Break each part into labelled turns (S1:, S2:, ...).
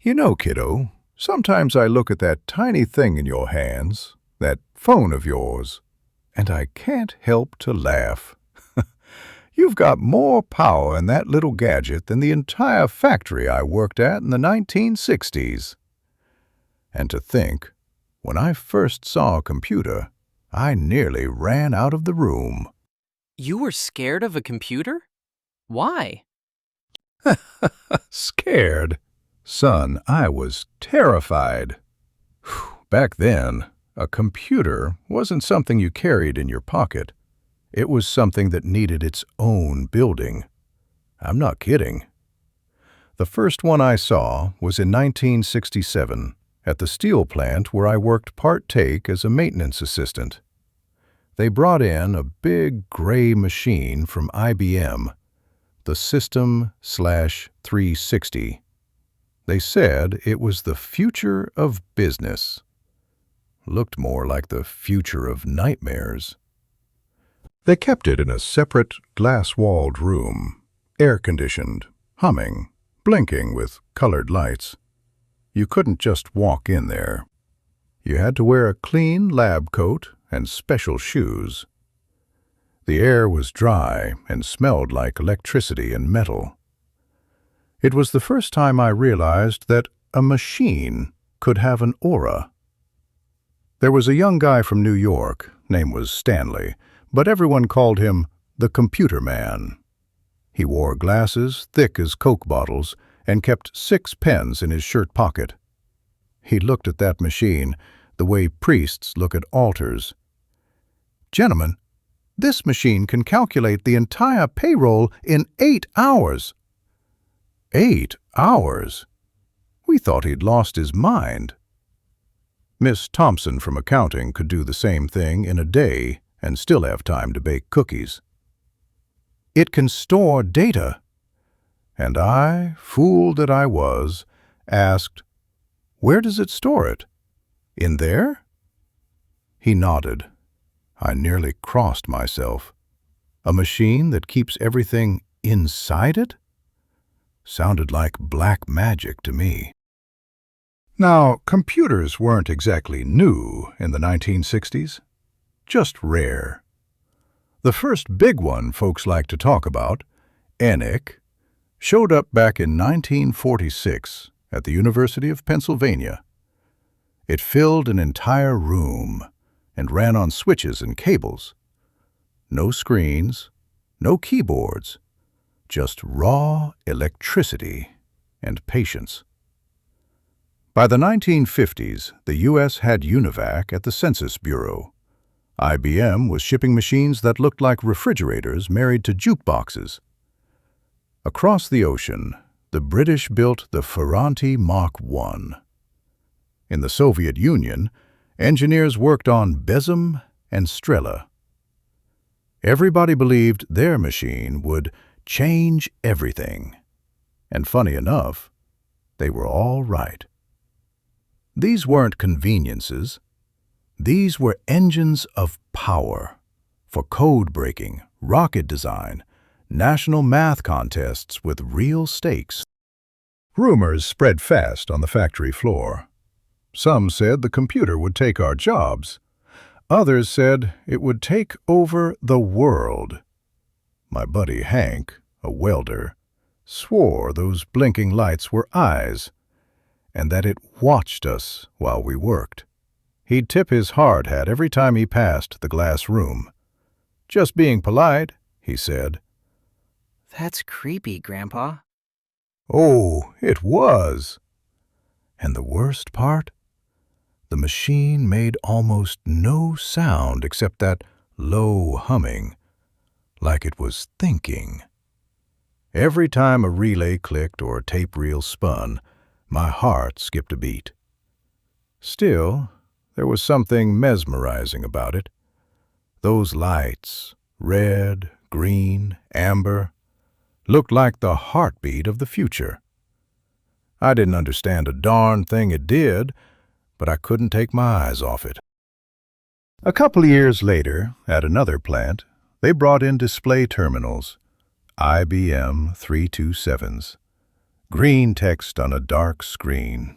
S1: You know, kiddo, sometimes I look at that tiny thing in your hands, that phone of yours, and I can't help to laugh. You've got more power in that little gadget than the entire factory I worked at in the 1960s. And to think, when I first saw a computer, I nearly ran out of the room.
S2: You were scared of a computer? Why?
S1: Scared? Son, I was terrified. Back then, a computer wasn't something you carried in your pocket. It was something that needed its own building. I'm not kidding. The first one I saw was in 1967 at the steel plant where I worked part-take as a maintenance assistant. They brought in a big gray machine from IBM, the System/360. They said it was the future of business. Looked more like the future of nightmares. They kept it in a separate, glass-walled room, air-conditioned, humming, blinking with colored lights. You couldn't just walk in there. You had to wear a clean lab coat and special shoes. The air was dry and smelled like electricity and metal. It was the first time I realized that a machine could have an aura. There was a young guy from New York, name was Stanley, but everyone called him the Computer Man. He wore glasses thick as Coke bottles and kept 6 pens in his shirt pocket. He looked at that machine the way priests look at altars. "Gentlemen, this machine can calculate the entire payroll in 8 hours." 8 hours? We thought he'd lost his mind. Miss Thompson from accounting could do the same thing in a day and still have time to bake cookies. "It can store data." And I, fool that I was, asked, "Where does it store it? In there?" He nodded. I nearly crossed myself. A machine that keeps everything inside it? Sounded like black magic to me. Now, computers weren't exactly new in the 1960s, just rare. The first big one folks like to talk about, ENIAC, showed up back in 1946 at the University of Pennsylvania. It filled an entire room and ran on switches and cables. No screens, no keyboards, just raw electricity and patience. By the 1950s, the U.S. had UNIVAC at the Census Bureau. IBM was shipping machines that looked like refrigerators married to jukeboxes. Across the ocean, the British built the Ferranti Mark I. In the Soviet Union, engineers worked on Besem and Strela. Everybody believed their machine would change everything. And funny enough, they were all right. These weren't conveniences. These were engines of power for code breaking, rocket design, national math contests with real stakes. Rumors spread fast on the factory floor. Some said the computer would take our jobs. Others said it would take over the world. My buddy Hank, a welder, swore those blinking lights were eyes, and that it watched us while we worked. He'd tip his hard hat every time he passed the glass room. "Just being polite," he said.
S2: That's creepy, Grandpa.
S1: Oh, it was. And the worst part? The machine made almost no sound except that low humming, like it was thinking. Every time a relay clicked or a tape reel spun, my heart skipped a beat. Still, there was something mesmerizing about it. Those lights, red, green, amber, looked like the heartbeat of the future. I didn't understand a darn thing it did, but I couldn't take my eyes off it. A couple of years later, at another plant, they brought in display terminals, IBM 327s. Green text on a dark screen.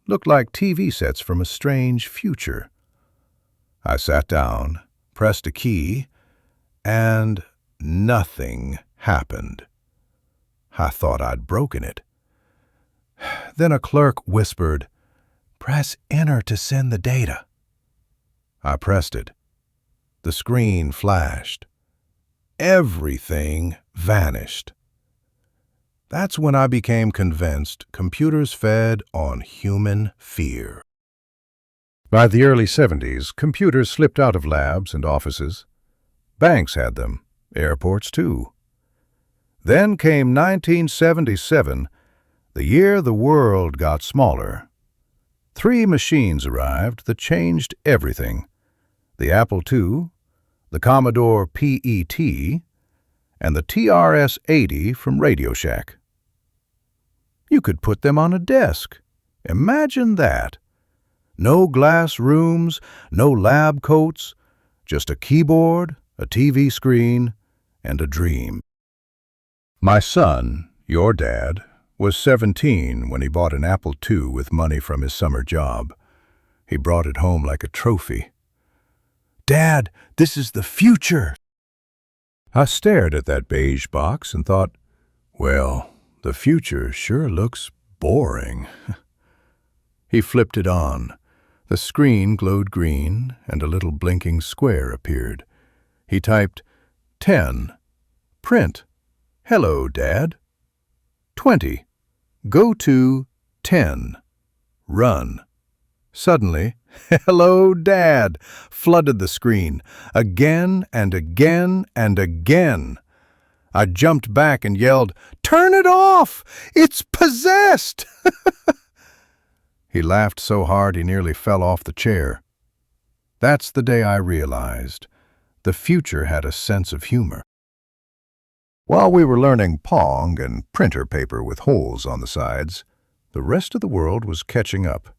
S1: Looked like TV sets from a strange future. I sat down, pressed a key, and nothing happened. I thought I'd broken it. Then a clerk whispered, "Press Enter to send the data." I pressed it. The screen flashed. Everything vanished. That's when I became convinced computers fed on human fear. By the early 70s, computers slipped out of labs and offices. Banks had them, airports too. Then came 1977, the year the world got smaller. 3 machines arrived that changed everything: the Apple II, the Commodore PET, and the TRS-80 from Radio Shack. You could put them on a desk. Imagine that. No glass rooms, no lab coats, just a keyboard, a TV screen, and a dream. My son, your dad, was 17 when he bought an Apple II with money from his summer job. He brought it home like a trophy. "Dad, this is the future!" I stared at that beige box and thought, well, the future sure looks boring. He flipped it on. The screen glowed green, and a little blinking square appeared. He typed, 10. Print. Hello, Dad. 20. Go to 10. Run. Suddenly, "Hello, Dad," flooded the screen, again and again and again. I jumped back and yelled, "Turn it off! It's possessed!" He laughed so hard he nearly fell off the chair. That's the day I realized the future had a sense of humor. While we were learning Pong and printer paper with holes on the sides, the rest of the world was catching up.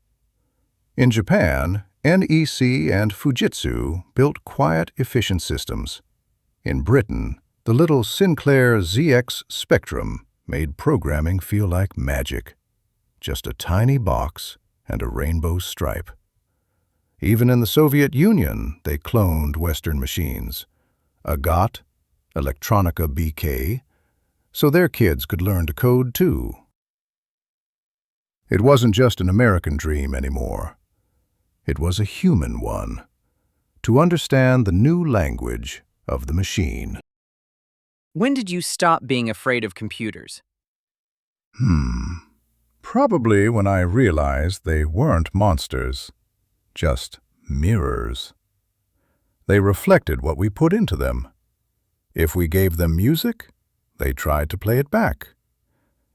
S1: In Japan, NEC and Fujitsu built quiet, efficient systems. In Britain, the little Sinclair ZX Spectrum made programming feel like magic. Just a tiny box and a rainbow stripe. Even in the Soviet Union, they cloned Western machines. Agat, Electronica BK, so their kids could learn to code too. It wasn't just an American dream anymore. It was a human one, to understand the new language of the machine.
S2: When did you stop being afraid of computers?
S1: Probably when I realized they weren't monsters, just mirrors. They reflected what we put into them. If we gave them music, they tried to play it back.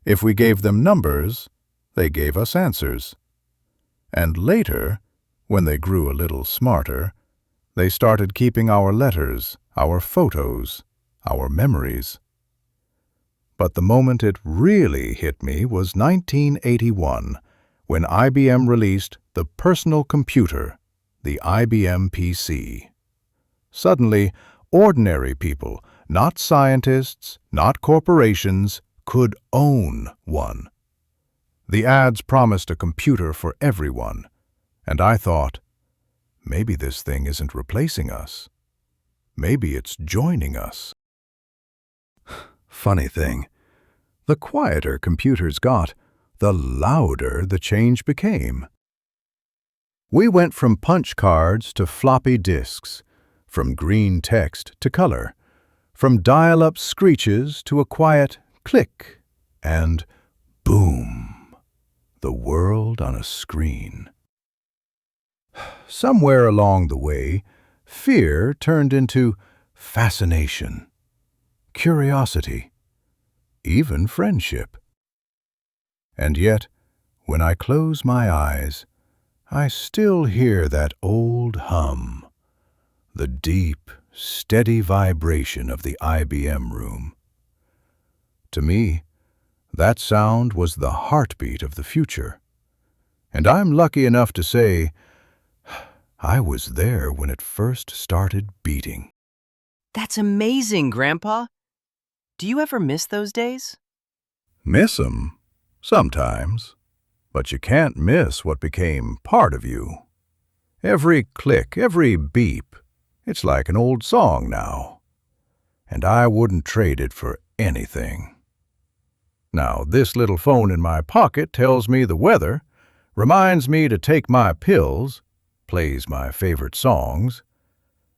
S1: If we gave them numbers, they gave us answers. And later, when they grew a little smarter, they started keeping our letters, our photos, our memories. But the moment it really hit me was 1981, when IBM released the personal computer, the IBM PC. Suddenly, ordinary people, not scientists, not corporations, could own one. The ads promised a computer for everyone, and I thought, maybe this thing isn't replacing us. Maybe it's joining us. Funny thing, the quieter computers got, the louder the change became. We went from punch cards to floppy disks, from green text to color, from dial-up screeches to a quiet click, and boom, the world on a screen. Somewhere along the way, fear turned into fascination, curiosity, even friendship. And yet, when I close my eyes, I still hear that old hum, the deep, steady vibration of the IBM room. To me, that sound was the heartbeat of the future. And I'm lucky enough to say, I was there when it first started beating.
S2: That's amazing, Grandpa. Do you ever miss those days?
S1: Miss 'em? Sometimes. But you can't miss what became part of you. Every click, every beep, it's like an old song now. And I wouldn't trade it for anything. Now, this little phone in my pocket tells me the weather, reminds me to take my pills, plays my favorite songs,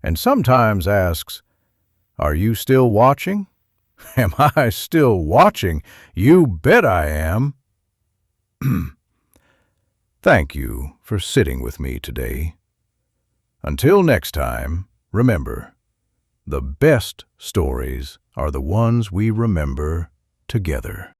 S1: and sometimes asks, "Are you still watching?" Am I still watching? You bet I am. Thank you for sitting with me today. Until next time, remember, the best stories are the ones we remember together.